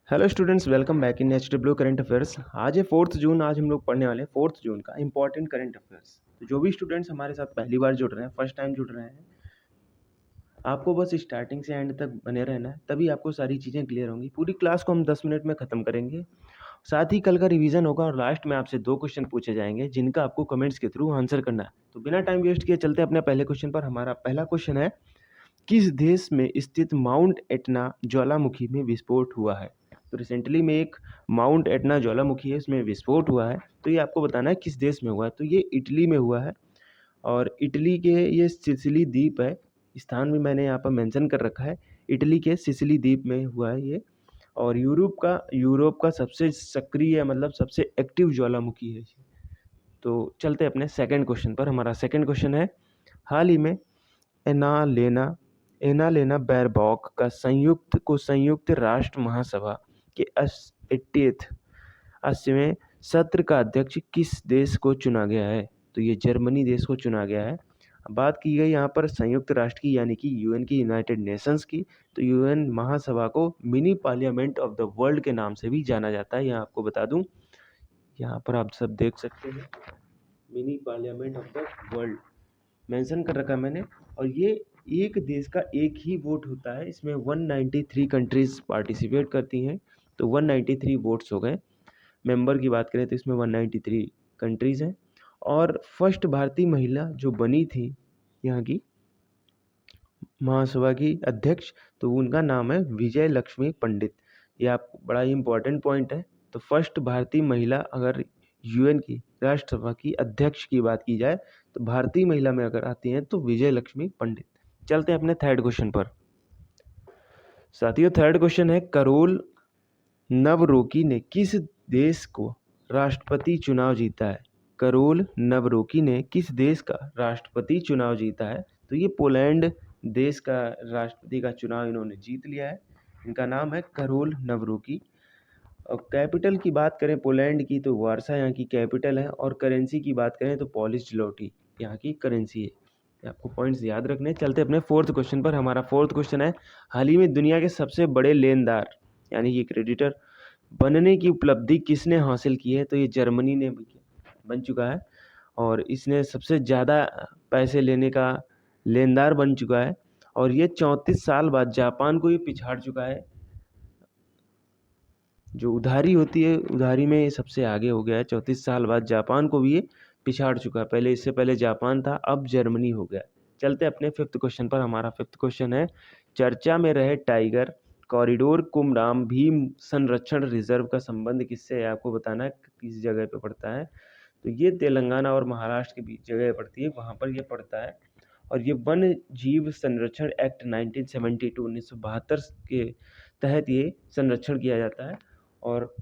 Hello students, welcome back in HW current affairs. आज है 4 जून। आज हम लोग पढ़ने वाले हैं 4 जून का इंपॉर्टेंट करंट अफेयर्स। तो जो भी स्टूडेंट्स हमारे साथ पहली बार जुड़ रहे हैं, फर्स्ट टाइम जुड़ रहे हैं, आपको बस स्टार्टिंग से एंड तक बने रहना है, तभी आपको सारी चीज़ें क्लियर होंगी। पूरी क्लास को हम 10 मिनट में ख़त्म करेंगे। साथ ही कल का रिवीजन होगा और लास्ट में आपसे 2 क्वेश्चन पूछे जाएंगे जिनका आपको कमेंट्स के थ्रू आंसर करना है। तो बिना टाइम वेस्ट किए चलते हैं अपने पहले क्वेश्चन पर। हमारा पहला क्वेश्चन है, किस देश में स्थित माउंट एटना ज्वालामुखी में विस्फोट हुआ है? तो रिसेंटली में एक माउंट एटना ज्वालामुखी है, इसमें विस्फोट हुआ है। तो ये आपको बताना है किस देश में हुआ है। तो ये इटली में हुआ है और इटली के ये सिसिली द्वीप है। स्थान भी मैंने यहाँ पर मेंशन कर रखा है। इटली के सिसिली द्वीप में हुआ है ये। और यूरोप का सबसे सक्रिय मतलब सबसे एक्टिव ज्वालामुखी है ये। तो चलते हैं अपने सेकंड क्वेश्चन पर। हमारा सेकंड क्वेश्चन है, हाल ही में एनालेना एनालेना बैरबॉक का संयुक्त राष्ट्र महासभा के 80वें सत्र का अध्यक्ष किस देश को चुना गया है? तो ये जर्मनी देश को चुना गया है। बात की गई यहाँ पर संयुक्त राष्ट्र की, यानी कि यूएन की, यूनाइटेड नेशंस की। तो यूएन महासभा को mini parliament of the world के नाम से भी जाना जाता है। यहाँ आपको बता दूं, यहाँ पर आप सब देख सकते हैं, mini parliament of the world mention कर रखा मैंने। और ये एक देश का एक ही वोट होता है। इसमें 193 कंट्रीज पार्टिसिपेट करती हैं। तो 193 वोट्स हो गए। मेंबर की बात करें तो इसमें 193 कंट्रीज हैं। और फर्स्ट भारतीय महिला जो बनी थी यहाँ की महासभा की अध्यक्ष, तो उनका नाम है विजय लक्ष्मी पंडित। ये आप बड़ा ही इंपॉर्टेंट पॉइंट है। तो फर्स्ट भारतीय महिला, अगर यूएन की राष्ट्रसभा की अध्यक्ष की बात की जाए, तो भारतीय महिला में अगर आती हैं तो विजय लक्ष्मी पंडित। चलते हैं अपने थर्ड क्वेश्चन पर। साथियों, थर्ड क्वेश्चन है, करोल नवरोकी ने किस देश को राष्ट्रपति चुनाव जीता है? करोल नवरोकी ने किस देश का राष्ट्रपति चुनाव जीता है? तो ये पोलैंड देश का राष्ट्रपति का चुनाव इन्होंने जीत लिया है। इनका नाम है करोल नवरोकी। और कैपिटल की बात करें पोलैंड की, तो वारसा यहाँ की कैपिटल है। और करेंसी की बात करें तो पॉलिश ज़्लोटी यहाँ की करेंसी है। ये आपको पॉइंट्स याद रखने। चलते अपने फोर्थ क्वेश्चन पर। हमारा फोर्थ क्वेश्चन है, हाल ही में दुनिया के सबसे बड़े लेनदार यानी कि क्रेडिटर बनने की उपलब्धि किसने हासिल की है? तो ये जर्मनी ने बन चुका है और इसने सबसे ज़्यादा पैसे लेने का लेनदार बन चुका है। और ये 34 साल बाद जापान को ये पिछाड़ चुका है। जो उधारी होती है, उधारी में ये सबसे आगे हो गया है। 34 साल बाद जापान को भी ये पिछाड़ चुका है। पहले, इससे पहले जापान था, अब जर्मनी हो गया। चलते अपने फिफ्थ क्वेश्चन पर। हमारा फिफ्थ क्वेश्चन है, चर्चा में रहे टाइगर कॉरिडोर कुमराम भीम संरक्षण रिजर्व का संबंध किससे है? आपको बताना है किस जगह पे पड़ता है। तो ये तेलंगाना और महाराष्ट्र के बीच जगह पड़ती है, वहाँ पर ये पड़ता है। और ये वन जीव संरक्षण एक्ट 1972 के तहत ये संरक्षण किया जाता है। और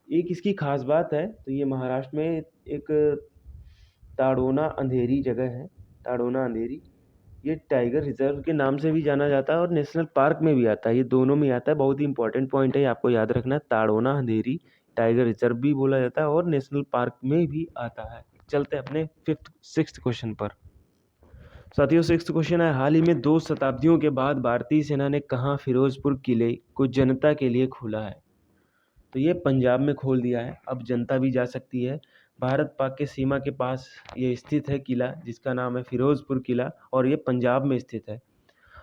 एक इसकी खास बात है, तो ये महाराष्ट्र में एक ताड़ोना अंधेरी जगह है। ताड़ोना अंधेरी ये टाइगर रिजर्व के नाम से भी जाना जाता है और नेशनल पार्क में भी आता है। ये दोनों में आता है। बहुत ही इंपॉर्टेंट पॉइंट है, आपको याद रखना है। ताड़ोना अंधेरी टाइगर रिजर्व भी बोला जाता है और नेशनल पार्क में भी आता है। चलते हैं अपने सिक्स्थ क्वेश्चन पर। साथियों, सिक्स्थ क्वेश्चन है, हाल ही में 2 शताब्दियों के बाद भारतीय सेना ने कहाँ फिरोजपुर किले को जनता के लिए खोला है? तो ये पंजाब में खोल दिया है। अब जनता भी जा सकती है। भारत पाक के सीमा के पास ये स्थित है किला, जिसका नाम है फिरोजपुर किला, और ये पंजाब में स्थित है।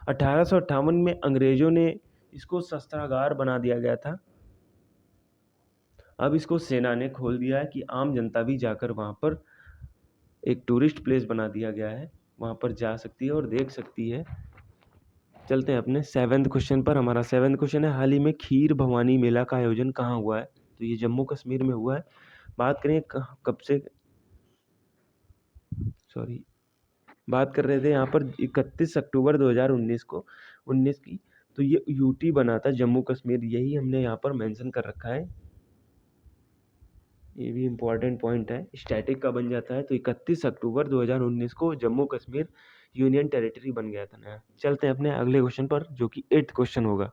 1858 में अंग्रेजों ने इसको शस्त्रागार बना दिया गया था। अब इसको सेना ने खोल दिया है कि आम जनता भी जाकर वहाँ पर एक टूरिस्ट प्लेस बना दिया गया है, वहाँ पर जा सकती है और देख सकती है। चलते हैं अपने सेवेंथ क्वेश्चन पर। हमारा सेवेंथ क्वेश्चन है, हाल ही में खीर भवानी मेला का आयोजन कहाँ हुआ है? तो ये जम्मू कश्मीर में हुआ है। बात करें कब से, सॉरी, बात कर रहे थे यहाँ पर 31 अक्टूबर 2019 को 19 की। तो ये यूटी बना था जम्मू कश्मीर, यही हमने यहाँ पर मेंशन कर रखा है। ये भी इम्पोर्टेंट पॉइंट है। स्टैटिक का बन जाता है, तो 31 अक्टूबर 2019 को जम्मू कश्मीर यूनियन टेरिटरी बन गया था नया। चलते हैं अपने अगले क्वेश्चन पर, जो कि 8th क्वेश्चन होगा।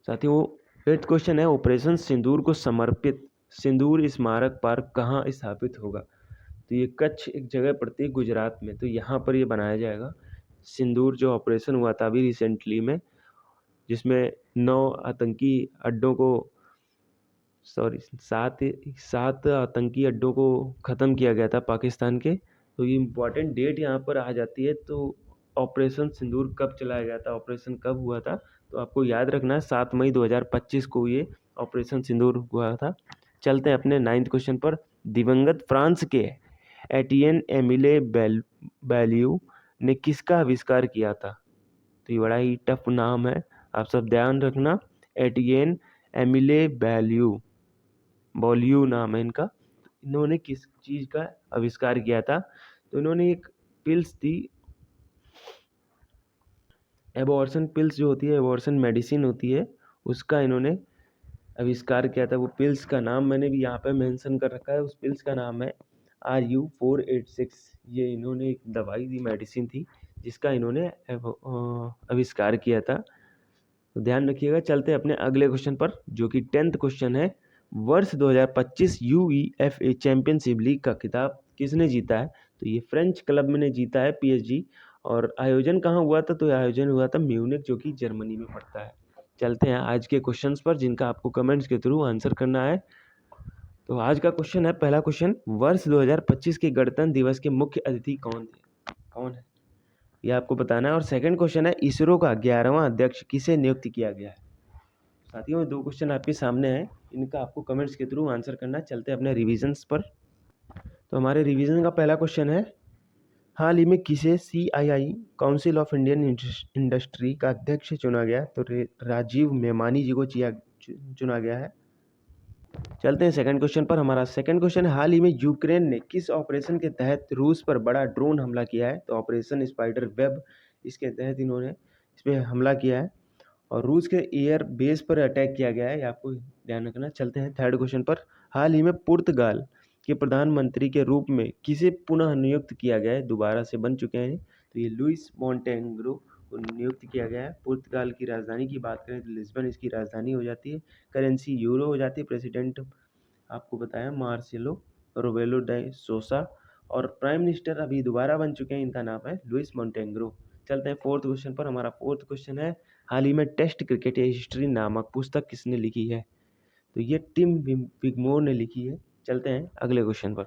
साथियों, 8th क्वेश्चन है, ऑपरेशन सिंदूर को समर्पित सिंदूर स्मारक पार्क कहाँ स्थापित होगा? तो ये कच्छ एक जगह पड़ती है गुजरात में, तो यहाँ पर ये बनाया जाएगा। सिंदूर जो ऑपरेशन हुआ था अभी रिसेंटली में, जिसमें 9 आतंकी अड्डों को सात आतंकी अड्डों को ख़त्म किया गया था पाकिस्तान के। तो ये इम्पॉर्टेंट डेट यहाँ पर आ जाती है। तो ऑपरेशन सिंदूर कब चलाया गया था, ऑपरेशन कब हुआ था, तो आपको याद रखना है 7 मई 2025 को ये ऑपरेशन सिंदूर हुआ था। चलते हैं अपने 9th क्वेश्चन पर। दिवंगत फ्रांस के एटियन एमिले बैलियू ने किसका आविष्कार किया था? तो ये बड़ा ही टफ नाम है, आप सब ध्यान रखना। एटियन एमिले बॉलियू नाम है इनका। इन्होंने किस चीज़ का आविष्कार किया था? तो इन्होंने एक पिल्स थी, एबॉर्शन पिल्स जो होती है, एबॉर्शन मेडिसिन होती है, उसका इन्होंने आविष्कार किया था। वो पिल्स का नाम मैंने भी यहाँ पे मेंशन कर रखा है। उस पिल्स का नाम है RU486। ये इन्होंने एक दवाई थी, मेडिसिन थी, जिसका इन्होंने आविष्कार किया था। तो ध्यान रखिएगा। चलते हैं अपने अगले क्वेश्चन पर, जो कि 10th क्वेश्चन है। वर्ष 2025 UEFA चैंपियनशिप लीग का खिताब किसने जीता है? तो ये फ्रेंच क्लब ने जीता है, PSG। और आयोजन कहाँ हुआ था? तो आयोजन हुआ था म्यूनिख, जो कि जर्मनी में पड़ता है। चलते हैं आज के क्वेश्चंस पर, जिनका आपको कमेंट्स के थ्रू आंसर करना है। तो आज का क्वेश्चन है, पहला क्वेश्चन, वर्ष 2025 के गणतंत्र दिवस के मुख्य अतिथि कौन थे? कौन है ये आपको बताना है। और सेकंड क्वेश्चन है, इसरो का 11वां अध्यक्ष किसे नियुक्त किया गया है? साथियों, ये 2 क्वेश्चन आपके सामने हैं, इनका आपको कमेंट्स के थ्रू आंसर करना है। चलते हैं अपने रिविजन्स पर। तो हमारे रिवीजन का पहला क्वेश्चन है, हाल ही में किसे CII council of Indian industry का अध्यक्ष चुना गया? तो राजीव मेमानी जी को चुना गया है। चलते हैं सेकंड क्वेश्चन पर। हमारा सेकंड क्वेश्चन, हाल ही में यूक्रेन ने किस ऑपरेशन के तहत रूस पर बड़ा ड्रोन हमला किया है? तो ऑपरेशन स्पाइडर वेब, इसके तहत इन्होंने इस पर हमला किया है और रूस के एयर बेस पर अटैक किया गया है, ये आपको ध्यान रखना। चलते हैं थर्ड क्वेश्चन पर। हाल ही में पुर्तगाल के प्रधानमंत्री के रूप में किसे पुनः नियुक्त किया गया है? दोबारा से बन चुके हैं, तो ये लुइस मोंटेग्रो को नियुक्त किया गया है। पुर्तगाल की राजधानी की बात करें तो लिस्बन इसकी राजधानी हो जाती है। करेंसी यूरो हो जाती है। प्रेसिडेंट आपको बताया मार्सेलो रोबेलो डे सोसा। और प्राइम मिनिस्टर अभी दोबारा बन चुके हैं, इनका नाम है लुइस मोंटेग्रो। चलते हैं फोर्थ क्वेश्चन पर। हमारा फोर्थ क्वेश्चन है, हाल ही में टेस्ट क्रिकेट हिस्ट्री नामक पुस्तक किसने लिखी है? तो ये टिम विगमोर ने लिखी है। चलते हैं अगले क्वेश्चन पर।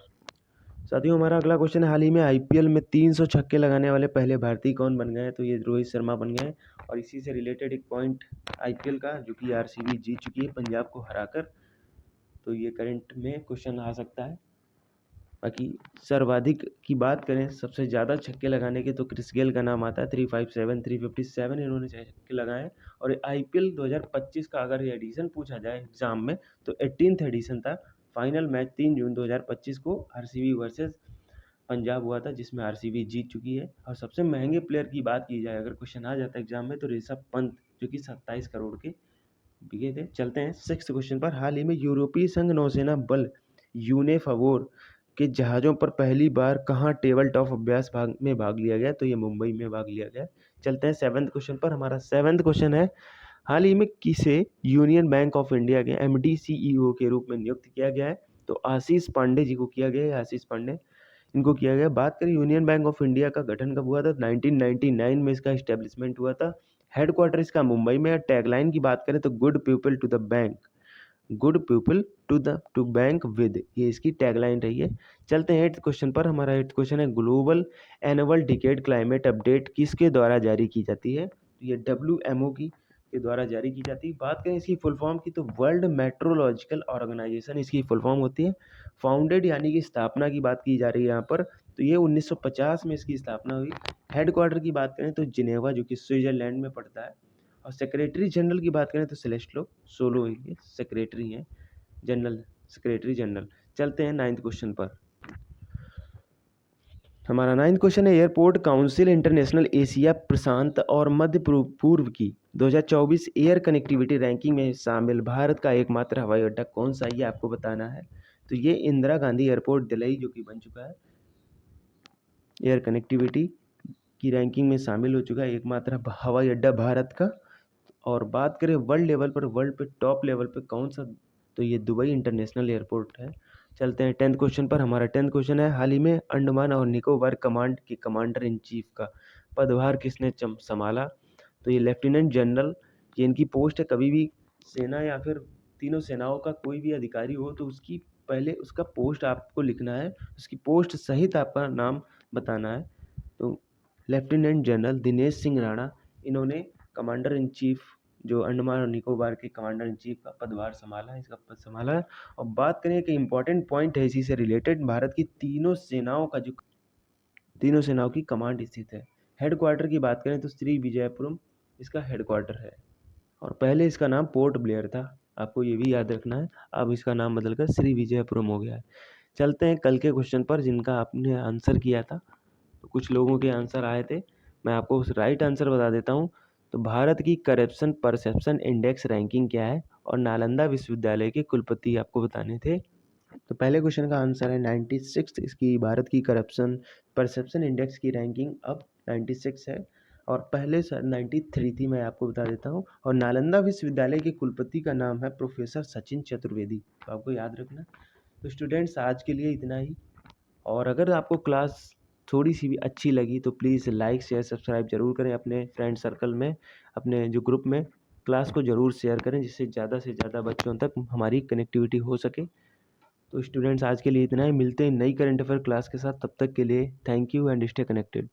साथियों, हमारा अगला क्वेश्चन है, हाल ही में IPL में 300 छक्के लगाने वाले पहले भारतीय कौन बन गए हैं? तो ये रोहित शर्मा बन गए हैं। और इसी से रिलेटेड एक पॉइंट IPL का, जो कि RCB जीत चुकी है पंजाब को हराकर। तो ये करंट में क्वेश्चन आ सकता है। बाकी सर्वाधिक की बात करें, सबसे ज़्यादा छक्के लगाने के, तो क्रिस गेल का नाम आता है। 357 इन्होंने छक्के लगाए हैं। और IPL 2025 का अगर एडिशन पूछा जाए एग्जाम में, तो 18th एडिशन था। फाइनल मैच 3 जून 2025 को RCB वर्सेस पंजाब हुआ था, जिसमें RCB जीत चुकी है। और सबसे महंगे प्लेयर की बात की जाए, अगर क्वेश्चन आ जाता है एग्जाम में, तो ऋषभ पंत, जो कि 27 करोड़ के बिके थे। चलते हैं 6th क्वेश्चन पर। हाल ही में यूरोपीय संघ नौसेना बल यूनेफावोर के जहाज़ों पर पहली बार कहाँ टेबल टॉप अभ्यास में भाग लिया गया? तो ये मुंबई में भाग लिया गया। चलते हैं 7th क्वेश्चन पर। हमारा 7th क्वेश्चन है, हाल ही में किसे यूनियन बैंक ऑफ इंडिया के MD CEO के रूप में नियुक्त किया गया है? तो आशीष पांडे जी को किया गया है। आशीष पांडे इनको किया गया। बात करें यूनियन बैंक ऑफ इंडिया का गठन कब हुआ था? 1999 में इसका इस्टेब्लिशमेंट हुआ था। हेडक्वार्टर इसका मुंबई में है। टैगलाइन की बात करें तो good people to the bank, good people to bank with, ये इसकी टैगलाइन रही है। चलते हैं 8th क्वेश्चन पर। हमारा 8th क्वेश्चन है, global annual decade climate update किसके द्वारा जारी की जाती है? तो ये WMO के द्वारा जारी की जाती है। बात करें इसकी फुल फॉर्म की, तो वर्ल्ड मेट्रोलॉजिकल ऑर्गेनाइजेशन इसकी फुल फॉर्म होती है। फाउंडेड यानी कि स्थापना की बात की जा रही है यहाँ पर, तो ये 1950 में इसकी स्थापना हुई। हेडक्वार्टर की बात करें तो जिनेवा, जो कि स्विट्जरलैंड में पड़ता है। और सेक्रेटरी जनरल की बात करें तो सेलेस्लो सोलो ये सेक्रेटरी हैं, जनरल सेक्रेटरी जनरल। चलते हैं 9th क्वेश्चन पर। हमारा 9th क्वेश्चन है, एयरपोर्ट काउंसिल इंटरनेशनल एशिया प्रशांत और मध्य पूर्व की 2024 एयर कनेक्टिविटी रैंकिंग में शामिल भारत का एकमात्र हवाई अड्डा कौन सा, ये आपको बताना है। तो ये इंदिरा गांधी एयरपोर्ट दिल्ली, जो कि बन चुका है, एयर कनेक्टिविटी की रैंकिंग में शामिल हो चुका है, एकमात्र हवाई अड्डा भारत का। और बात करें वर्ल्ड लेवल पर, वर्ल्ड पे टॉप लेवल पे कौन सा, तो ये दुबई इंटरनेशनल एयरपोर्ट है। चलते हैं 10th क्वेश्चन पर। हमारा 10th क्वेश्चन है, हाल ही में अंडमान और निकोबार कमांड के कमांडर इन चीफ का पदभार किसने संभाला? तो ये लेफ्टिनेंट जनरल ये इनकी पोस्ट है। कभी भी सेना या फिर तीनों सेनाओं का कोई भी अधिकारी हो तो उसकी पहले उसका पोस्ट आपको लिखना है, उसकी पोस्ट सहित आपका नाम बताना है। तो लेफ्टिनेंट जनरल दिनेश सिंह राणा, इन्होंने कमांडर इन चीफ जो अंडमान और निकोबार के कमांडर इन चीफ का पदभार संभाला है, इसका पद संभाला है। और बात करें कि इंपॉर्टेंट पॉइंट है इसी से रिलेटेड, भारत की तीनों सेनाओं की कमांड स्थित है। हेडक्वार्टर की बात करें तो श्री विजयपुरम इसका हेडक्वार्टर है, और पहले इसका नाम पोर्ट ब्लेयर था, आपको ये भी याद रखना है। अब इसका नाम बदलकर श्री विजयपुरम हो गया है। चलते हैं कल के क्वेश्चन पर जिनका आपने आंसर किया था। तो कुछ लोगों के आंसर आए थे, मैं आपको उस राइट आंसर बता देता हूँ। तो भारत की करप्शन परसेप्शन इंडेक्स रैंकिंग क्या है, और नालंदा विश्वविद्यालय के कुलपति आपको बताने थे। तो पहले क्वेश्चन का आंसर है 96 इसकी भारत की करप्शन परसेप्शन इंडेक्स की रैंकिंग अब 96 है, और पहले 93 थी, मैं आपको बता देता हूँ। और नालंदा विश्वविद्यालय के कुलपति का नाम है प्रोफेसर सचिन चतुर्वेदी, तो आपको याद रखना। तो स्टूडेंट्स आज के लिए इतना ही, और अगर आपको क्लास थोड़ी सी भी अच्छी लगी तो प्लीज़ लाइक शेयर सब्सक्राइब जरूर करें अपने फ्रेंड सर्कल में, अपने जो ग्रुप में क्लास को ज़रूर शेयर करें, जिससे ज़्यादा से ज़्यादा बच्चों तक हमारी कनेक्टिविटी हो सके। तो स्टूडेंट्स आज के लिए इतना ही, मिलते हैं नई करंट अफेयर क्लास के साथ, तब तक के लिए thank you and stay connected.